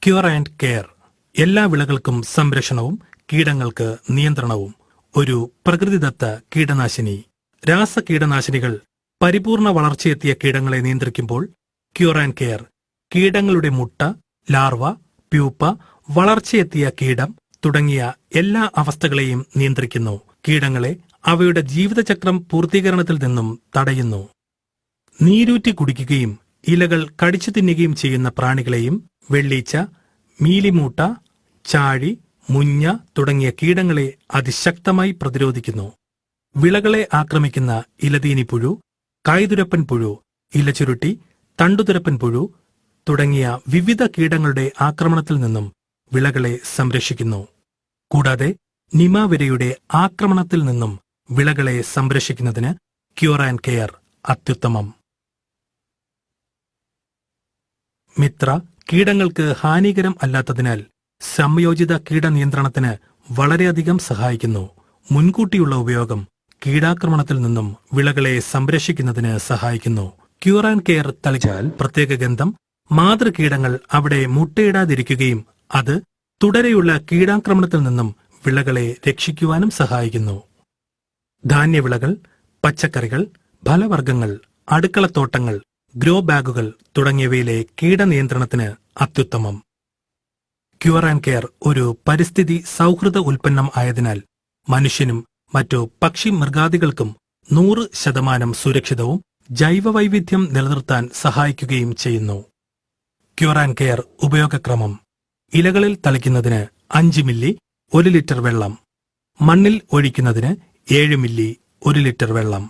Cure and care. എല്ലാ വിളകൾക്കും സംരക്ഷണവും കീടങ്ങൾക്ക് നിയന്ത്രണവും. ഒരു പ്രകൃതിദത്ത കീടനാശിനി. രാസ കീടനാശിനികൾ പരിപൂർണ വളർച്ചയെത്തിയ കീടങ്ങളെ നിയന്ത്രിക്കുമ്പോൾ ക്യൂർ ആൻഡ് കെയർ കീടങ്ങളുടെ മുട്ട, ലാർവ, പ്യൂപ്പ, വളർച്ചയെത്തിയ കീടം തുടങ്ങിയ എല്ലാ അവസ്ഥകളെയും നിയന്ത്രിക്കുന്നു. കീടങ്ങളെ അവയുടെ ജീവിതചക്രം പൂർത്തീകരണത്തിൽ നിന്നും തടയുന്നു. നീരൂറ്റി കുടിക്കുകയും ഇലകൾ കടിച്ചു തിന്നുകയും ചെയ്യുന്ന പ്രാണികളെയും വെള്ളീച്ച, മീലിമൂട്ട, ചാഴി, മുഞ്ഞ തുടങ്ങിയ കീടങ്ങളെ അതിശക്തമായി പ്രതിരോധിക്കുന്നു. വിളകളെ ആക്രമിക്കുന്ന ഇലതീനിപ്പുഴു, കായ്തുരപ്പൻ പുഴു, ഇലച്ചുരുട്ടി, തണ്ടുതുരപ്പൻ പുഴു തുടങ്ങിയ വിവിധ കീടങ്ങളുടെ ആക്രമണത്തിൽ നിന്നും വിളകളെ സംരക്ഷിക്കുന്നു. കൂടാതെ നിമാവിരയുടെ ആക്രമണത്തിൽ നിന്നും വിളകളെ സംരക്ഷിക്കുന്നതിന് ക്യൂർ ആൻഡ് കെയർ അത്യുത്തമം. മിത്ര കീടങ്ങൾക്ക് ഹാനികരം അല്ലാത്തതിനാൽ സംയോജിത കീടനിയന്ത്രണത്തിന് വളരെയധികം സഹായിക്കുന്നു. മുൻകൂട്ടിയുള്ള ഉപയോഗം കീടാക്രമണത്തിൽ നിന്നും വിളകളെ സംരക്ഷിക്കുന്നതിന് സഹായിക്കുന്നു. ക്യൂർ ആൻഡ് കെയർ തളിച്ചാൽ പ്രത്യേക ഗന്ധം മാതൃകീടങ്ങൾ അവിടെ മുട്ടയിടാതിരിക്കുകയും അത് തുടരെയുള്ള കീടാക്രമണത്തിൽ നിന്നും വിളകളെ രക്ഷിക്കുവാനും സഹായിക്കുന്നു. ധാന്യവിളകൾ, പച്ചക്കറികൾ, ഫലവർഗ്ഗങ്ങൾ, അടുക്കളത്തോട്ടങ്ങൾ, ഗ്രോ ബാഗുകൾ തുടങ്ങിയവയിലെ കീടനിയന്ത്രണത്തിന് അത്യുത്തമം. ക്യൂർ ആൻഡ് കെയർ ഒരു പരിസ്ഥിതി സൗഹൃദ ഉൽപ്പന്നം ആയതിനാൽ മനുഷ്യനും മറ്റു പക്ഷി മൃഗാദികൾക്കും 100% സുരക്ഷിതവും ജൈവവൈവിധ്യം നിലനിർത്താൻ സഹായിക്കുകയും ചെയ്യുന്നു. ക്യൂർ ആൻഡ് കെയർ ഉപയോഗക്രമം: ഇലകളിൽ തളിക്കുന്നതിന് 5 മില്ലി 1 ലിറ്റർ വെള്ളം, മണ്ണിൽ ഒഴിക്കുന്നതിന് 7 മില്ലി 1 ലിറ്റർ വെള്ളം.